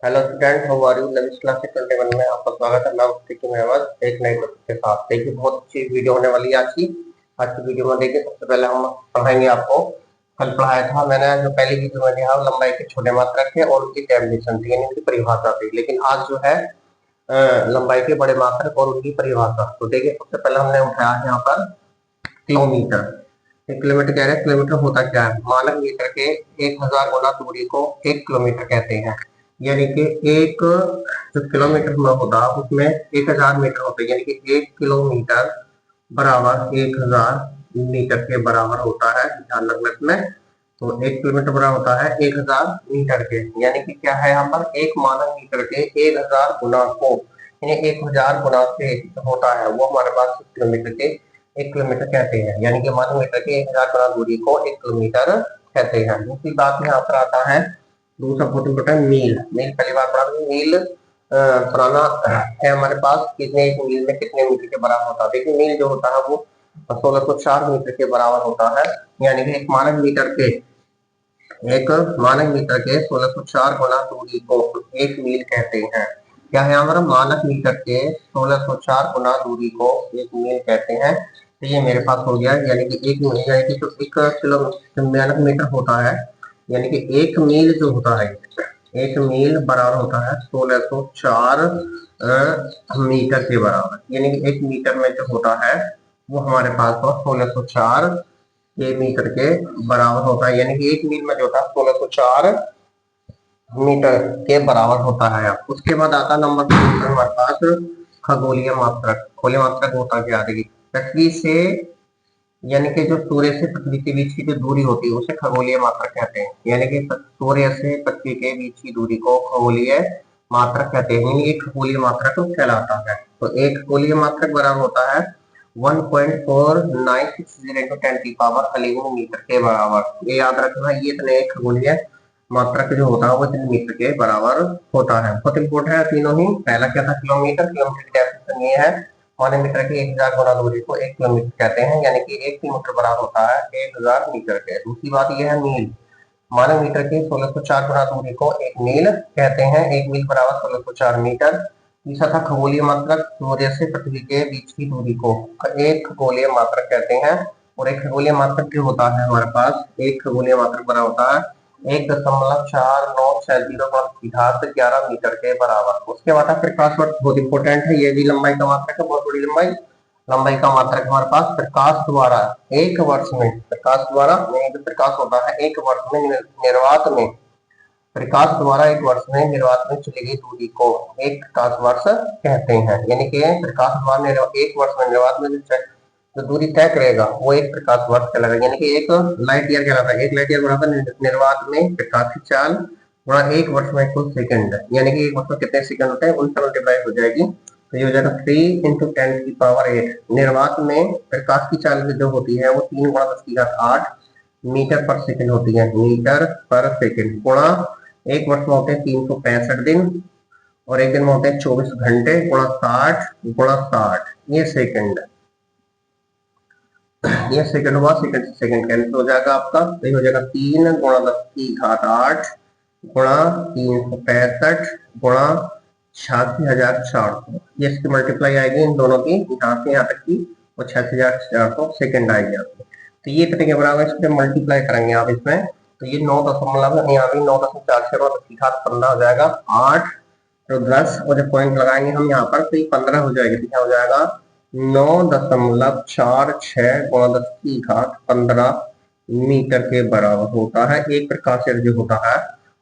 Hello student, how are you? Levis classes 21 में आपका स्वागत है। मैं मुफ्ती महमद एक नए टॉपिक के साथ। देखिए, बहुत अच्छी वीडियो होने वाली है आज की वीडियो में। देखिए, सबसे पहले हम पढ़ाएंगे आपको। कल पढ़ाया था मैंने, जो पहली वीडियो में दिया लंबाई के छोटे मात्रक थे और उनकी डेफिनेशन थी, यानी उनकी परिभाषा थी। लेकिन आज जो है लंबाई के बड़े मात्रक और उनकी परिभाषा। तो देखिए, सबसे पहले हमने उठाया है यहाँ पर किलोमीटर। एक किलोमीटर कह रहे हैं, किलोमीटर होता क्या है? मानक मीटर के 1000 गुना दूरी को 1 किलोमीटर कहते हैं। यानी कि एक जो किलोमीटर में होता है उसमें 1000 मीटर होते हैं, यानी कि 1 किलोमीटर बराबर 1000 मीटर के बराबर होता है। ध्यान रखना इसमें। तो 1 किलोमीटर बराबर होता है 1000 मीटर के, यानी कि क्या है यहाँ पर? एक मानक मीटर के 1000 गुना को, यानी 1000 गुना से होता है वो हमारे पास किलोमीटर के 1 किलोमीटर कहते हैं। यानी कि मानक मीटर के 1000 गुना दूरी को 1 किलोमीटर कहते हैं। दूसरी बात यहाँ पर आता है, दूसरा बहुत इंपोर्टेंट, मील। मील पहली बार पढ़ा, मील पुराना है हमारे पास। कितने एक मील में कितने मीटर के बराबर होता है? देखिए, मील जो होता है वो 1604 मीटर के बराबर होता है। यानी कि एक मानक मीटर के 1604 गुना दूरी को 1 मील कहते हैं। क्या है हमारा? मानक मीटर के 1604 गुना दूरी को 1 मील कहते हैं। तो ये मेरे पास हो गया, यानी कि एक मील, यानी कि जो 1 किलो मानक मीटर होता है, यानी कि 1 मील जो होता है, 1 मील बराबर होता है 1604 मीटर के बराबर। यानी कि 1 मीटर में जो होता है वो हमारे पास 1604 ये मीटर के बराबर होता है। यानी कि 1 मील में जो था 1604 मीटर के बराबर होता है। उसके बाद आता नंबर 2 हमारे पास खगोलीय मात्रक। खगोलीय मात्रक होता क्या? देखिए, पृथ्वी से, यानी कि जो सूर्य से पृथ्वी के बीच की जो दूरी होती है उसे खगोलीय मात्रक कहते हैं। यानी कि सूर्य से पृथ्वी के बीच की दूरी को खगोलीय मात्रक कहते हैं, यानी एक खगोलीय मात्रक कहलाता है। तो एक खगोलीय मात्रक बराबर होता है 1.4960 into 10 की पावर 11 मीटर के बराबर। ये याद रखना, ये इतने खगोलीय मात्रक जो होता है वो इतने मीटर के बराबर होता है। बहुत इंपोर्टेंट है तीनों ही। पहला क्या था? किलोमीटर। किलोमीटर की डेफिनेशन ये है, मानक मीटर की 1000 गुना दूरी को 1 किलोमीटर कहते हैं, यानी कि 1 किलोमीटर बराबर होता है 1000 मीटर के। दूसरी बात यह है मील। मानक मीटर की 1604 गुना दूरी को 1 मील कहते हैं। 1 मील बराबर 1604 मीटर। तीसरा था खगोलीय मात्रक। सूर्य से पृथ्वी के बीच की दूरी को एक खगोलीय मात्रक कहते हैं। और एक खगोलीय मात्रक जो होता है हमारे पास, एक खगोलीय मात्रक बराबर होता है 1.4960 मीटर के बराबर। उसके बाद प्रकाश वर्ष, बहुत इंपोर्टेंट है, ये भी लंबाई का मात्रक है, बहुत बड़ी लंबाई। लंबाई का मात्रक हमारे पास प्रकाश द्वारा एक वर्ष में, प्रकाश द्वारा जो प्रकाश होता है एक वर्ष में निर्वात में, प्रकाश द्वारा एक वर्ष में निर्वात में चली गई दूरी को एक प्रकाश वर्ष कहते हैं। यानी कि प्रकाश द्वारा एक वर्ष में निर्वात में जो दूरी तय करेगा वो एक प्रकाश वर्ष कहलाएगा, यानी कि एक लाइट ईयर कहलाता है। एक लाइट ईयर बराबर निर्वात में प्रकाश की चाल गुणा एक वर्ष में कुल सेकंड, यानी कि एक वर्ष में कितने सेकंड होते हैं उनसे मल्टीप्लाई हो जाएगी। तो ये हो जाएगा 3 into 10 की पावर 8। निर्वात में प्रकाश की चाल जो होती है वो 3 गुणा 10 की घात 8 मीटर पर सेकंड होती है। मीटर पर सेकंड गुणा एक वर्ष में होते हैं 365 दिन और एक दिन में होते हैं 24 घंटे गुणा 60 ये सेकंड, ये सेकंड हुआ। सेकंड से सेकंड कैंसिल हो जाएगा आपका, तो ये हो जाएगा 3 गुणा 10 की घात 8 गुणा 365 गुणा 86,400। ये इसकी मल्टीप्लाई आएगी इन दोनों की, यहाँ से यहाँ तक की, और 86,400 सेकंड आएगी आपको। तो ये कितने के बराबर? इसमें मल्टीप्लाई करेंगे आप इसमें, तो ये 9 दशमलव, यहाँ भी 9.4 हो जाएगा 8 तो 10, और जब पॉइंट लगाएंगे हम यहाँ पर तो ये 15 हो जाएगी। तो क्या हो जाएगा? 9.46 गुणा 10 की घात 15 मीटर के बराबर होता है। एक प्रकाश जो होता है,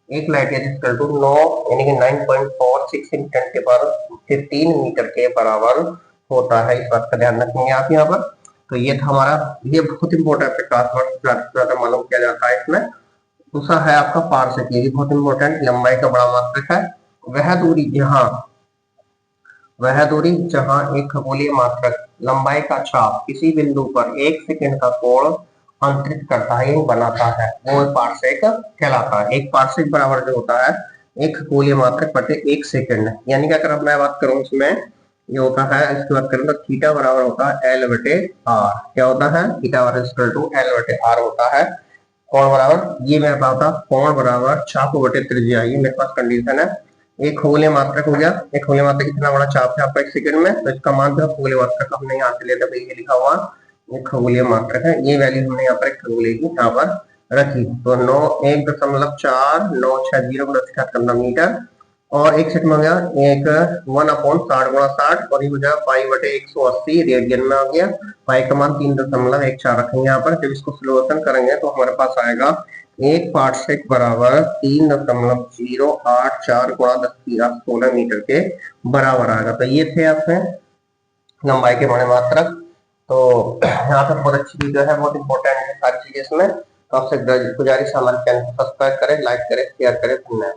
एक लाइट ईयर इक्वल टू 9, यानी कि 9.46 × 10 के पावर 15 मीटर के बराबर होता है। इस बात का ध्यान रखेंगे आप यहाँ पर। तो ये था हमारा, ये बहुत इंपॉर्टेंट प्रकाश वर्ष ज्यादा मालूम किया जाता है इसमें। दूसरा है आपका पार्सेक, ये भी बहुत इंपॉर्टेंट, लंबाई का बड़ा मात्रक है। वह दूरी जहां एक खगोलीय मात्रक लंबाई का छाप किसी बिंदु पर 1 सेकंड का कोण अंतरित करता है, बनाता है, वो पार्सेक कहलाता है। एक पार्सेक बराबर जो होता है एक खगोलीय मात्रक बटे 1 सेकंड। यानी कि अगर मैं बात करूं इसमें, ये होता है, इसकी बात करूं तो थीटा बराबर होता है L बटे R। क्या होता है? थीटा बराबर टू L बटे R होता है। कोण बराबर, ये मेरे पास होता कोण बराबर चाप बटे त्रिज्या, ये मेरे पास कंडीशन है। एक खगोलीय मात्रक हो गया। एक खगोलीय मात्रक कितना बड़ा चाप है आपका 1 सेकंड में, तो इसका मान जो है खगोलीय मात्रक हमने यहाँ से लिया था, ये लिखा हुआ ये खगोलीय मात्रक है। ये वैल्यू हमने यहाँ पर एक खगोलीय की यहाँ पर रखी, तो 1.496 मीटर और 1 सेकंड में हो गया एक 1/60 और ये हो जाएगा π/180 रेडियन में आ गया। पाई का मान 3.14 रखेंगे यहाँ पर। जब इसको सॉल्यूशन करेंगे तो हमारे पास आएगा एक पार्सेक बराबर 3.084 गुणा 10⁻16 मीटर के बराबर आएगा। तो ये थे आपके लंबाई के बड़े मात्रक। तो यहाँ पे बहुत अच्छी वीडियो है, बहुत इंपॉर्टेंट है सारी चीजें इसमें। तो आपसे गुजारिश है हमारे चैनल को सब्सक्राइब करें, लाइक करें, शेयर करें। धन्यवाद।